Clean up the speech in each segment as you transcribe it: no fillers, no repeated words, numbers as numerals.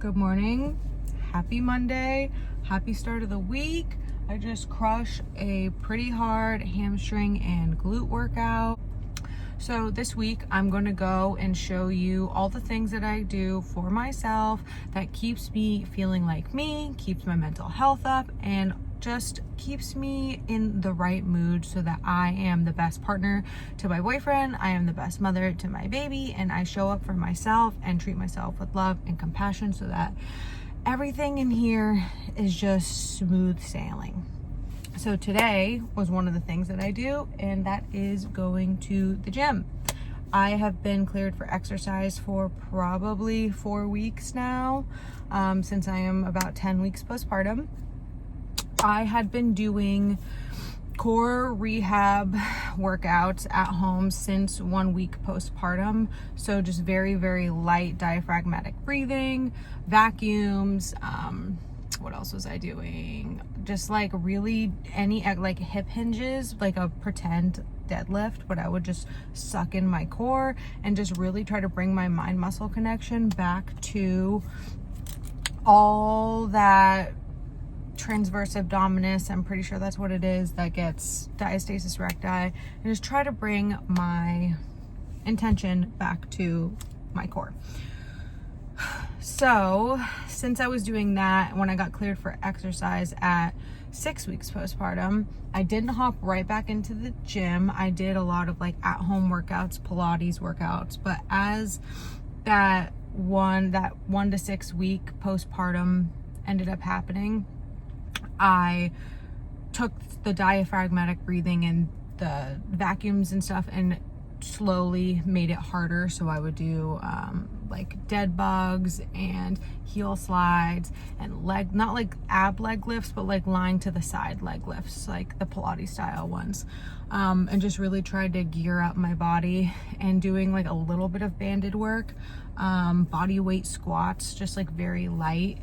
Good morning. Happy Monday. Happy start of the week. I just crushed a pretty hard hamstring and glute workout. So this week I'm going to go and show you all the things that I do for myself that keeps me feeling like me, keeps my mental health up, and just keeps me in the right mood so that I am the best partner to my boyfriend, I am the best mother to my baby, and I show up for myself and treat myself with love and compassion so that everything in here is just smooth sailing. So today was one of the things that I do, and that is going to the gym. I have been cleared for exercise for probably 4 weeks now, since I am about 10 weeks postpartum. I had been doing core rehab workouts at home since 1 week postpartum. So just very, very light diaphragmatic breathing, vacuums. What else was I doing? Just like really any like hip hinges, like a pretend deadlift, but I would just suck in my core and just really try to bring my mind muscle connection back to all that transverse abdominis, I'm pretty sure that's what it is, that gets diastasis recti, and just try to bring my intention back to my core. So since I was doing that, when I got cleared for exercise at 6 weeks postpartum, I didn't hop right back into the gym. I did a lot of like at-home workouts, Pilates workouts, but as that 1 to 6 week postpartum ended up happening, I took the diaphragmatic breathing and the vacuums and stuff and slowly made it harder. So I would do like dead bugs and heel slides and leg, not like ab leg lifts, but like lying to the side leg lifts, like the Pilates style ones. And just really tried to gear up my body and doing like a little bit of banded work, body weight squats, just like very light.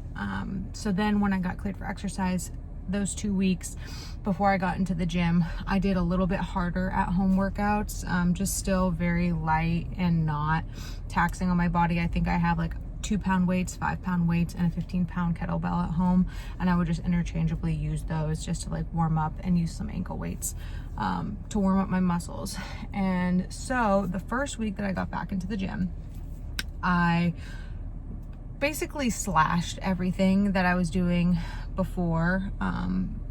So then when I got cleared for exercise, those 2 weeks before I got into the gym, I did a little bit harder at home workouts, just still very light and not taxing on my body. I think I have like 2-pound weights, 5-pound weights, and a 15-pound kettlebell at home, and I would just interchangeably use those just to like warm up and use some ankle weights to warm up my muscles. And so the first week that I got back into the gym, I basically slashed everything that I was doing before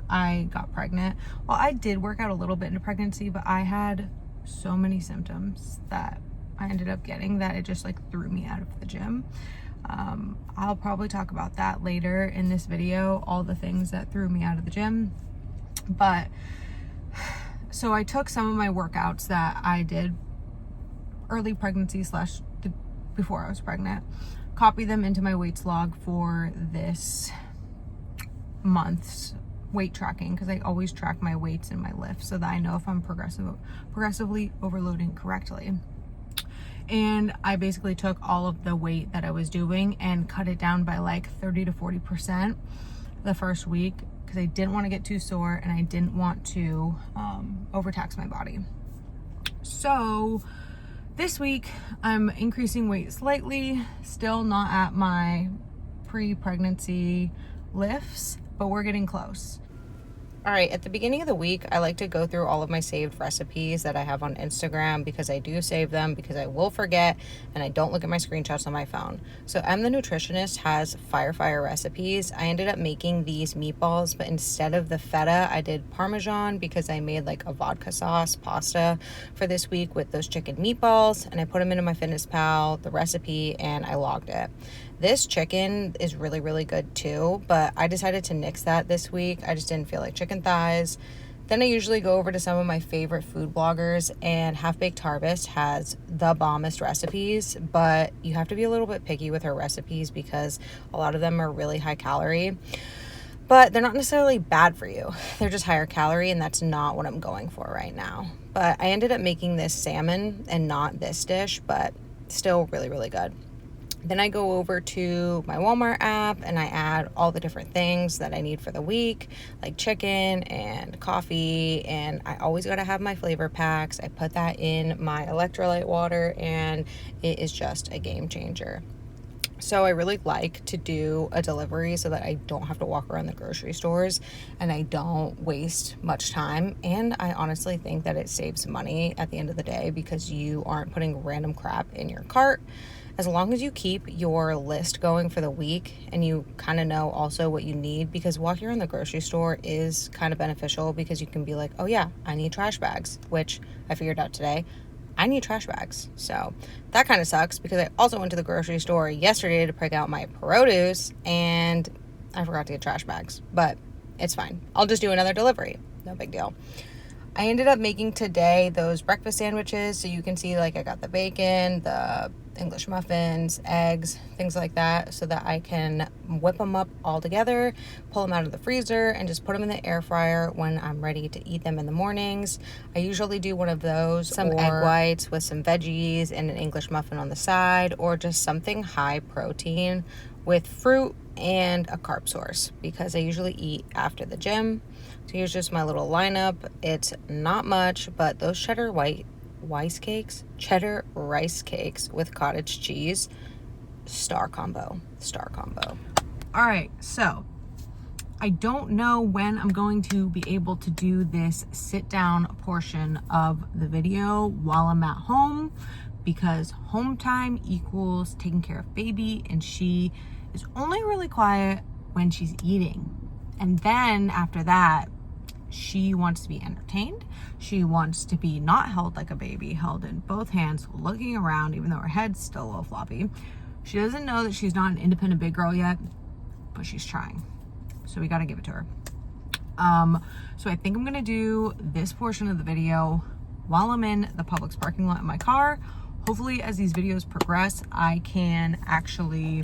I got pregnant. Well, I did work out a little bit into pregnancy, but I had so many symptoms that I ended up getting that it just like threw me out of the gym. I'll probably talk about that later in this video, all the things that threw me out of the gym. But so I took some of my workouts that I did early pregnancy / before I was pregnant, copy them into my weights log for this month's weight tracking, because I always track my weights and my lifts so that I know if I'm progressively overloading correctly. And I basically took all of the weight that I was doing and cut it down by like 30 to 40% the first week, because I didn't want to get too sore and I didn't want to overtax my body. So this week I'm increasing weight slightly, still not at my pre-pregnancy lifts, but we're getting close. All right, at the beginning of the week, I like to go through all of my saved recipes that I have on Instagram, because I do save them because I will forget and I don't look at my screenshots on my phone. So M the Nutritionist has fire recipes. I ended up making these meatballs, but instead of the feta, I did Parmesan because I made like a vodka sauce pasta for this week with those chicken meatballs, and I put them into MyFitnessPal, the recipe, and I logged it. This chicken is really, really good too, but I decided to nix that this week. I just didn't feel like chicken thighs. Then I usually go over to some of my favorite food bloggers, and Half Baked Harvest has the bombest recipes, but you have to be a little bit picky with her recipes because a lot of them are really high calorie. But they're not necessarily bad for you. They're just higher calorie, and that's not what I'm going for right now. But I ended up making this salmon and not this dish, but still really, really good. Then I go over to my Walmart app and I add all the different things that I need for the week, like chicken and coffee, and I always got to have my flavor packs. I put that in my electrolyte water and it is just a game changer. So I really like to do a delivery so that I don't have to walk around the grocery stores and I don't waste much time. And I honestly think that it saves money at the end of the day because you aren't putting random crap in your cart. As long as you keep your list going for the week and you kind of know also what you need, because walking around the grocery store is kind of beneficial because you can be like, oh yeah, I need trash bags, which I figured out today. I need trash bags. So that kind of sucks because I also went to the grocery store yesterday to pick out my produce and I forgot to get trash bags, but it's fine. I'll just do another delivery. No big deal. I ended up making today those breakfast sandwiches. So you can see like I got the bacon, the English muffins, eggs, things like that, so that I can whip them up all together, pull them out of the freezer, and just put them in the air fryer when I'm ready to eat them in the mornings. I usually do one of those, some egg whites with some veggies and an English muffin on the side, or just something high protein with fruit and a carb source because I usually eat after the gym. So here's just my little lineup. It's not much, but those cheddar rice cakes with cottage cheese, star combo. All right, so I don't know when I'm going to be able to do this sit down portion of the video while I'm at home, because home time equals taking care of baby, and she is only really quiet when she's eating. And then after that, she wants to be entertained. She wants to be not held like a baby, held in both hands, looking around, even though her head's still a little floppy. She doesn't know that she's not an independent big girl yet, but she's trying. So we got to give it to her. So I think I'm going to do this portion of the video while I'm in the Publix parking lot in my car. Hopefully, as these videos progress, I can actually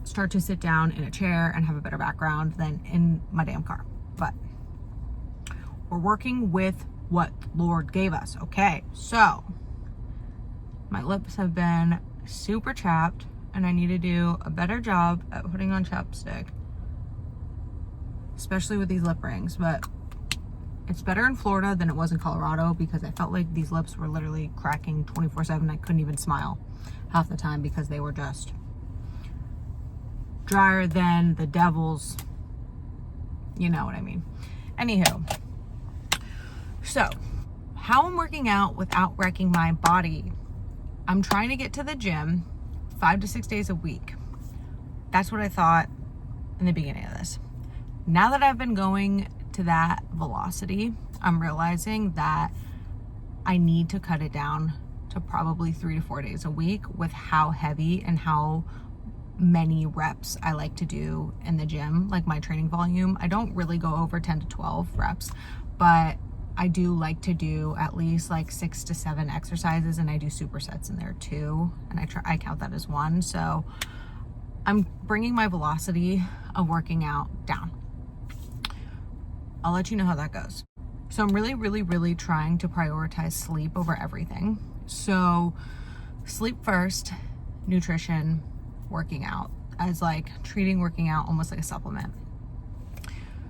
start to sit down in a chair and have a better background than in my damn car. But we're working with what the Lord gave us. Okay, so my lips have been super chapped and I need to do a better job at putting on chapstick, especially with these lip rings. But it's better in Florida than it was in Colorado because I felt like these lips were literally cracking 24/7. I couldn't even smile half the time because they were just drier than the devil's, you know what I mean. Anywho, so how I'm working out without wrecking my body. I'm trying to get to the gym 5 to 6 days a week. That's what I thought in the beginning of this. Now that I've been going to that velocity, I'm realizing that I need to cut it down to probably 3 to 4 days a week with how heavy and how many reps I like to do in the gym, like my training volume. I don't really go over 10 to 12 reps, but I do like to do at least like 6 to 7 exercises, and I do supersets in there too, and I count that as one. So I'm bringing my velocity of working out down. I'll let you know how that goes. So I'm really trying to prioritize sleep over everything. So sleep first, nutrition, working out, as like treating working out almost like a supplement.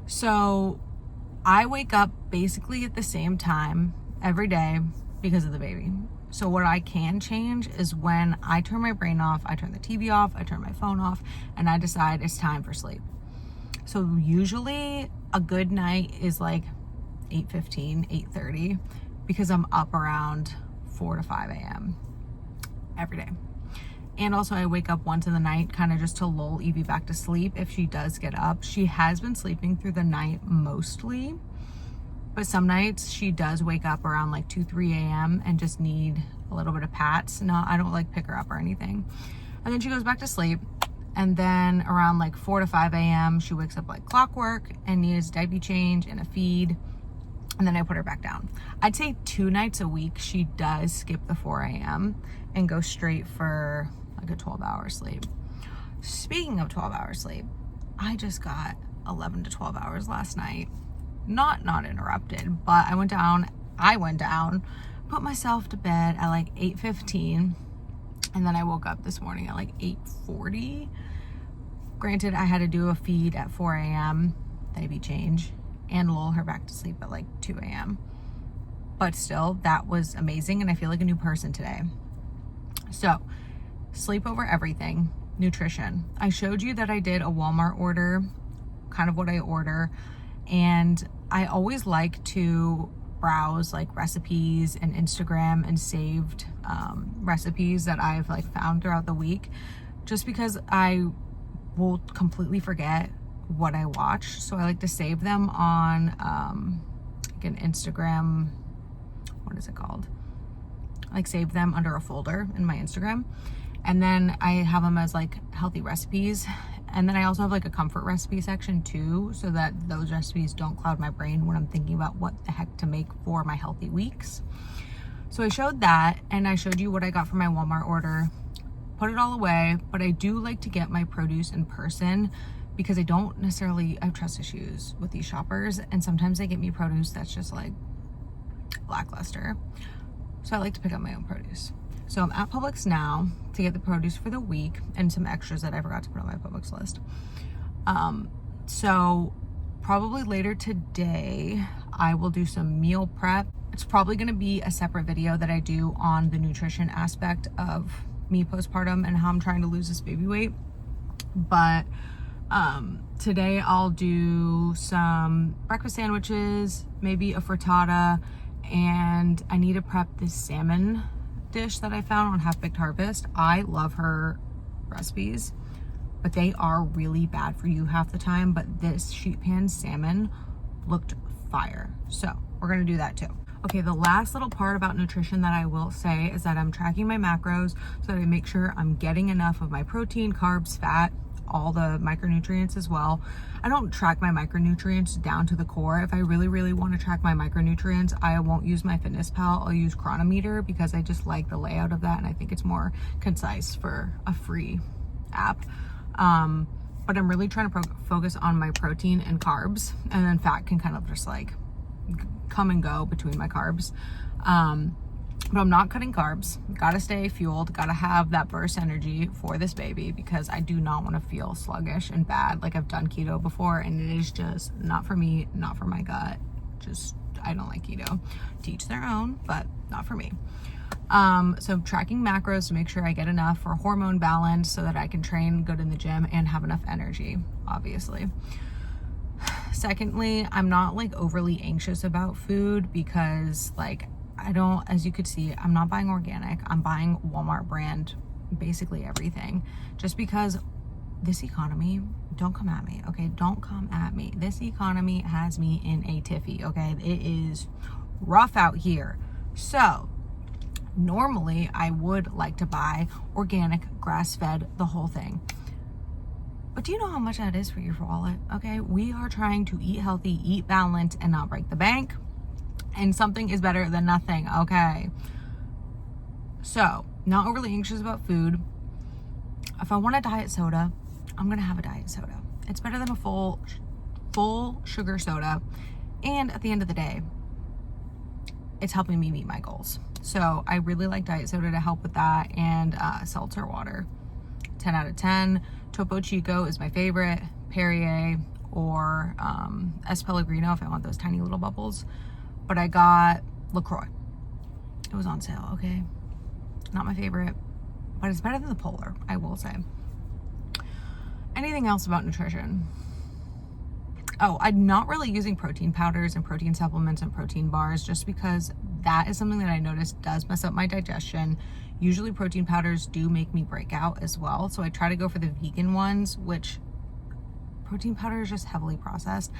So I wake up basically at the same time every day because of the baby. So what I can change is when I turn my brain off, I turn the TV off, I turn my phone off, and I decide it's time for sleep. So usually a good night is like 8:15, 8:30, because I'm up around 4 to 5 a.m. every day. And also I wake up once in the night kind of just to lull Evie back to sleep if she does get up. She has been sleeping through the night mostly, but some nights she does wake up around like 2, 3 a.m. and just need a little bit of pats. No, I don't like pick her up or anything. And then she goes back to sleep. And then around like 4 to 5 a.m. she wakes up like clockwork and needs diaper change and a feed. And then I put her back down. I'd say 2 nights a week she does skip the 4 a.m. and go straight for like a 12-hour sleep. Speaking of 12-hour sleep, I just got 11 to 12 hours last night. Not interrupted, but I went down, put myself to bed at like 8:15, and then I woke up this morning at like 8:40. Granted, I had to do a feed at 4 a.m., diaper change, and lull her back to sleep at like 2 a.m. But still, that was amazing, and I feel like a new person today. So sleep over everything, nutrition. I showed you that I did a Walmart order, kind of what I order, and I always like to browse like recipes and Instagram and saved recipes that I've like found throughout the week, just because I will completely forget what I watch. So I like to save them on like an Instagram, what is it called? Like save them under a folder in my Instagram. And then I have them as like healthy recipes. And then I also have like a comfort recipe section too, so that those recipes don't cloud my brain when I'm thinking about what the heck to make for my healthy weeks. So I showed that, and I showed you what I got for my Walmart order, put it all away. But I do like to get my produce in person because I have trust issues with these shoppers, and sometimes they get me produce that's just like lackluster. So I like to pick up my own produce. So I'm at Publix now to get the produce for the week and some extras that I forgot to put on my Publix list. So probably later today, I will do some meal prep. It's probably going to be a separate video that I do on the nutrition aspect of me postpartum and how I'm trying to lose this baby weight. But today I'll do some breakfast sandwiches, maybe a frittata, and I need to prep this salmon dish that I found on Half Baked Harvest. I love her recipes, but they are really bad for you half the time. But this sheet pan salmon looked fire, so we're gonna do that too. Okay, the last little part about nutrition that I will say is that I'm tracking my macros so that I make sure I'm getting enough of my protein, carbs, fat, all the micronutrients as well. I don't track my micronutrients down to the core. If I really want to track my micronutrients, I won't use my Fitness-Pal. I'll use Chronometer because I just like the layout of that, and I think it's more concise for a free app. But I'm really trying to focus on my protein and carbs, and then fat can kind of just like come and go between my carbs. But I'm not cutting carbs. Gotta stay fueled, gotta have that burst energy for this baby because I do not want to feel sluggish and bad. Like, I've done keto before and it is just not for me, not for my gut. Just, I don't like keto. To each their own, but not for me. So I'm tracking macros to make sure I get enough for hormone balance so that I can train good in the gym and have enough energy, obviously. Secondly, I'm not like overly anxious about food because like as you could see, I'm not buying organic. I'm buying Walmart brand, basically everything, just because this economy, don't come at me, okay? Don't come at me. This economy has me in a tiffy, okay? It is rough out here. So normally I would like to buy organic, grass-fed, the whole thing. But do you know how much that is for your wallet? Okay, we are trying to eat healthy, eat balanced, and not break the bank. And something is better than nothing, okay? So, not overly anxious about food. If I want a diet soda, I'm gonna have a diet soda. It's better than a full sugar soda. And at the end of the day, it's helping me meet my goals. So I really like diet soda to help with that, and seltzer water. 10 out of 10. Topo Chico is my favorite. Perrier or S. Pellegrino if I want those tiny little bubbles. But I got LaCroix. It was on sale, okay? Not my favorite, but it's better than the Polar, I will say. Anything else about nutrition? Oh, I'm not really using protein powders and protein supplements and protein bars just because that is something that I noticed does mess up my digestion. Usually protein powders do make me break out as well. So I try to go for the vegan ones, which protein powder is just heavily processed.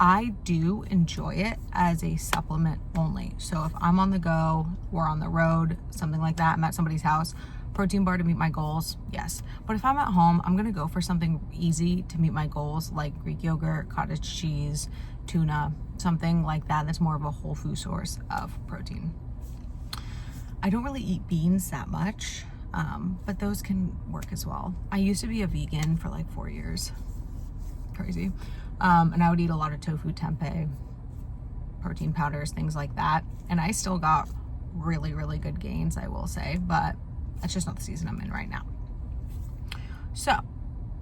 I do enjoy it as a supplement only. So if I'm on the go, we're on the road, something like that, I'm at somebody's house, protein bar to meet my goals, yes. But if I'm at home, I'm gonna go for something easy to meet my goals, like Greek yogurt, cottage cheese, tuna, something like that that's more of a whole food source of protein. I don't really eat beans that much, but those can work as well. I used to be a vegan for like 4 years. Crazy. And I would eat a lot of tofu, tempeh, protein powders, things like that. And I still got really, really good gains, I will say, but that's just not the season I'm in right now. So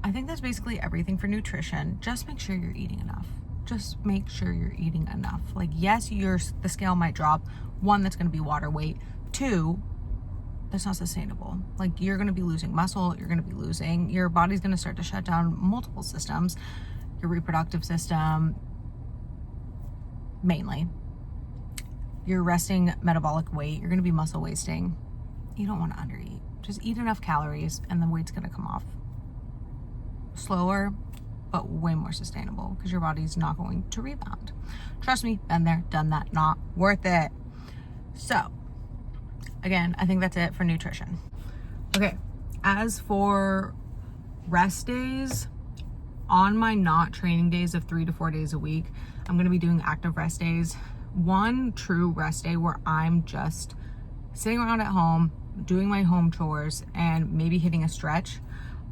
I think that's basically everything for nutrition. Just make sure you're eating enough. Just make sure you're eating enough. Like, yes, the scale might drop. 1, that's going to be water weight. 2, that's not sustainable. Like, you're going to be losing muscle, your body's going to start to shut down multiple systems, your reproductive system mainly, your resting metabolic weight, you're going to be muscle wasting. You don't want to undereat. Just eat enough calories and the weight's going to come off slower, but way more sustainable, because your body's not going to rebound. Trust me, been there, done that, not worth it. So again, I think that's it for nutrition. Okay, as for rest days, on my not training days of 3 to 4 days a week, I'm going to be doing active rest days. One true rest day where I'm just sitting around at home, doing my home chores, and maybe hitting a stretch.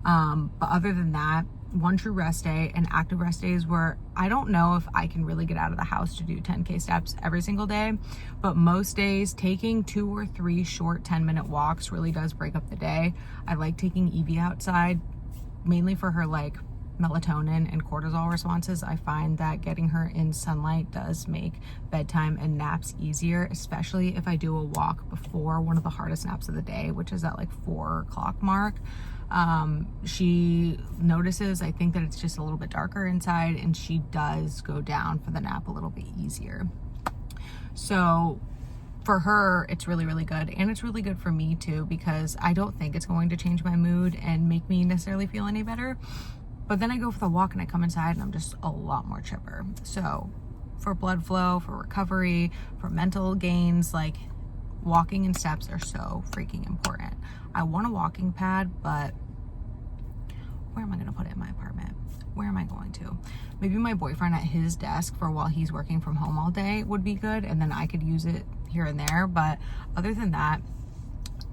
But other than that, one true rest day, and active rest days where I don't know if I can really get out of the house to do 10K steps every single day, but most days taking 2 or 3 short 10-minute walks really does break up the day. I like taking Evie outside, mainly for her like melatonin and cortisol responses. I find that getting her in sunlight does make bedtime and naps easier, especially if I do a walk before one of the hardest naps of the day, which is at like 4 o'clock mark. She notices, I think, that it's just a little bit darker inside, and she does go down for the nap a little bit easier. So for her, it's really, really good. And it's really good for me too, because I don't think it's going to change my mood and make me necessarily feel any better. But then I go for the walk and I come inside and I'm just a lot more chipper. So for blood flow, for recovery, for mental gains, like, walking and steps are so freaking important. I want a walking pad, but where am I going to put it in my apartment? Where am I going to? Maybe my boyfriend at his desk for while he's working from home all day would be good, and then I could use it here and there. But other than that,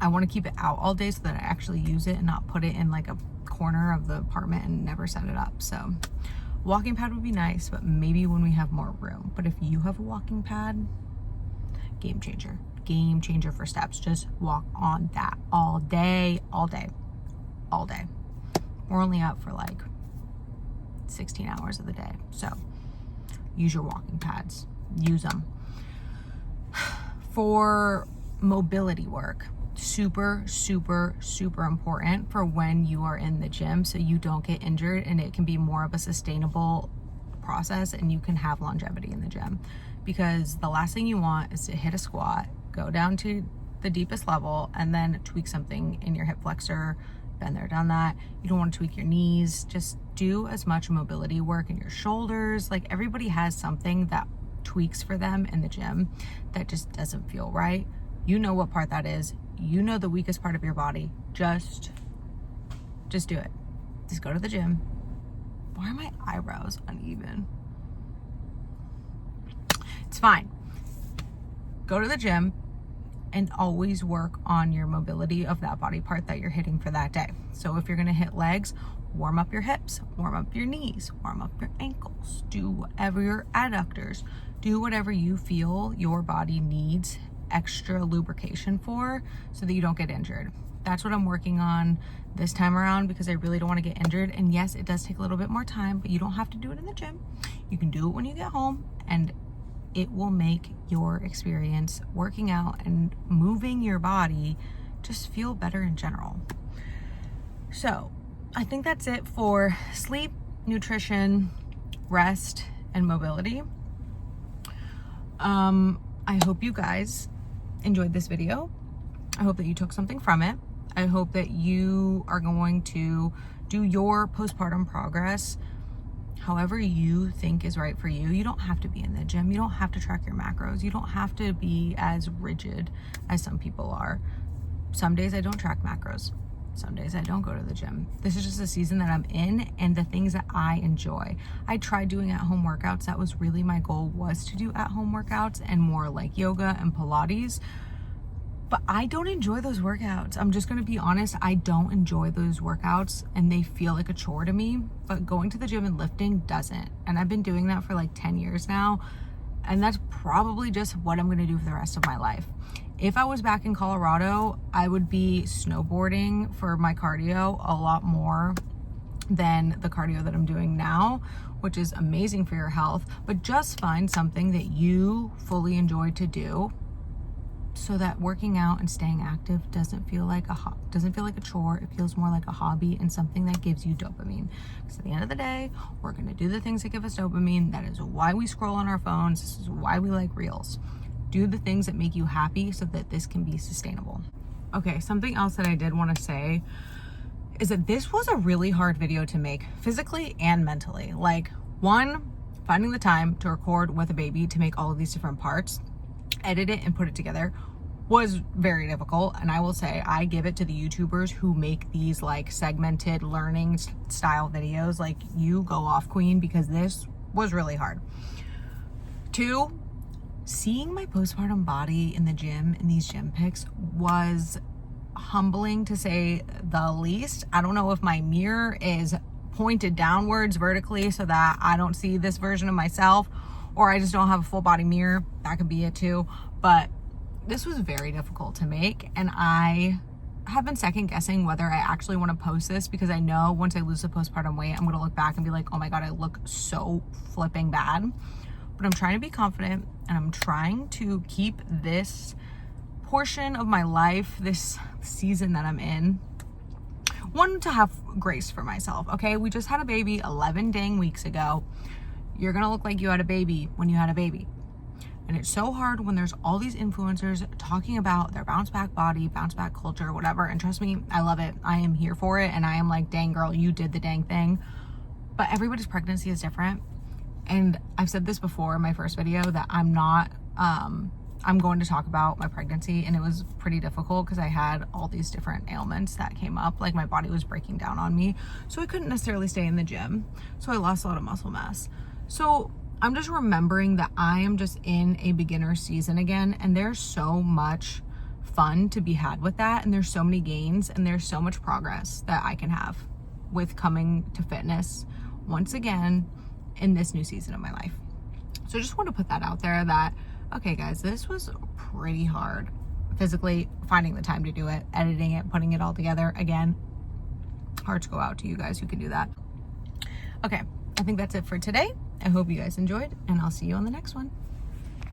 I want to keep it out all day so that I actually use it and not put it in like a corner of the apartment and never set it up. So walking pad would be nice, but maybe when we have more room. But if you have a walking pad, game changer for steps. Just walk on that all day. We're only up for like 16 hours of the day, so use your walking pads, use them. For mobility work, super important for when you are in the gym, so you don't get injured and it can be more of a sustainable process and you can have longevity in the gym. Because the last thing you want is to hit a squat, go down to the deepest level, and then tweak something in your hip flexor. Been there, done that. You don't want to tweak your knees. Just do as much mobility work in your shoulders. Like, everybody has something that tweaks for them in the gym that just doesn't feel right. You know what part that is. You know the weakest part of your body. Just do it. Just go to the gym. Why are my eyebrows uneven? It's fine. Go to the gym and always work on your mobility of that body part that you're hitting for that day. So if you're gonna hit legs, warm up your hips, warm up your knees, warm up your ankles, do whatever your adductors, do whatever you feel your body needs extra lubrication for so that you don't get injured. That's what I'm working on this time around, because I really don't want to get injured. And yes, it does take a little bit more time, but you don't have to do it in the gym. You can do it when you get home, and it will make your experience working out and moving your body just feel better in general. So I think that's it for sleep, nutrition, rest, and mobility. I hope you guys enjoyed this video. I hope that you took something from it. I hope that you are going to do your postpartum progress however you think is right for you. You don't have to be in the gym. You don't have to track your macros. You don't have to be as rigid as some people are. Some days I don't track macros. Some days I don't go to the gym. This is just a season that I'm in and the things that I enjoy. I tried doing at-home workouts. That was really my goal, was to do at-home workouts and more like yoga and Pilates. But I don't enjoy those workouts. I'm just gonna be honest, I don't enjoy those workouts and they feel like a chore to me, but going to the gym and lifting doesn't. And I've been doing that for like 10 years now. And that's probably just what I'm gonna do for the rest of my life. If I was back in Colorado, I would be snowboarding for my cardio a lot more than the cardio that I'm doing now, which is amazing for your health. But just find something that you fully enjoy to do so that working out and staying active doesn't feel like a chore. It feels more like a hobby and something that gives you dopamine. Because at the end of the day, we're going to do the things that give us dopamine. That is why we scroll on our phones. This is why we like reels. Do the things that make you happy so that this can be sustainable. Okay, something else that I did want to say is that this was a really hard video to make, physically and mentally. Like, one, finding the time to record with a baby to make all of these different parts, edit it and put it together was very difficult. And I will say, I give it to the YouTubers who make these like segmented learning style videos. Like, you go off, queen, because this was really hard. Two, seeing my postpartum body in the gym in these gym pics was humbling, to say the least. I don't know if my mirror is pointed downwards vertically so that I don't see this version of myself, or I just don't have a full body mirror. That could be it too. But this was very difficult to make, and I have been second guessing whether I actually want to post this, because I know once I lose the postpartum weight, I'm going to look back and be like, oh my God, I look so flipping bad. But I'm trying to be confident, and I'm trying to keep this portion of my life, this season that I'm in, one, to have grace for myself. Okay, we just had a baby 11 dang weeks ago. You're gonna look like you had a baby when you had a baby. And it's so hard when there's all these influencers talking about their bounce back body, bounce back culture, whatever. And trust me, I love it. I am here for it. And I am like, dang girl, you did the dang thing. But everybody's pregnancy is different. And I've said this before in my first video that I'm going to talk about my pregnancy, and it was pretty difficult because I had all these different ailments that came up. Like, my body was breaking down on me, so I couldn't necessarily stay in the gym. So I lost a lot of muscle mass. So I'm just remembering that I am just in a beginner season again, and there's so much fun to be had with that, and there's so many gains, and there's so much progress that I can have with coming to fitness once again in this new season of my life. So I just want to put that out there that, okay guys, this was pretty hard physically, finding the time to do it, editing it, putting it all together. Again, hearts go out to you guys who can do that. Okay, I think that's it for today. I hope you guys enjoyed, and I'll see you on the next one.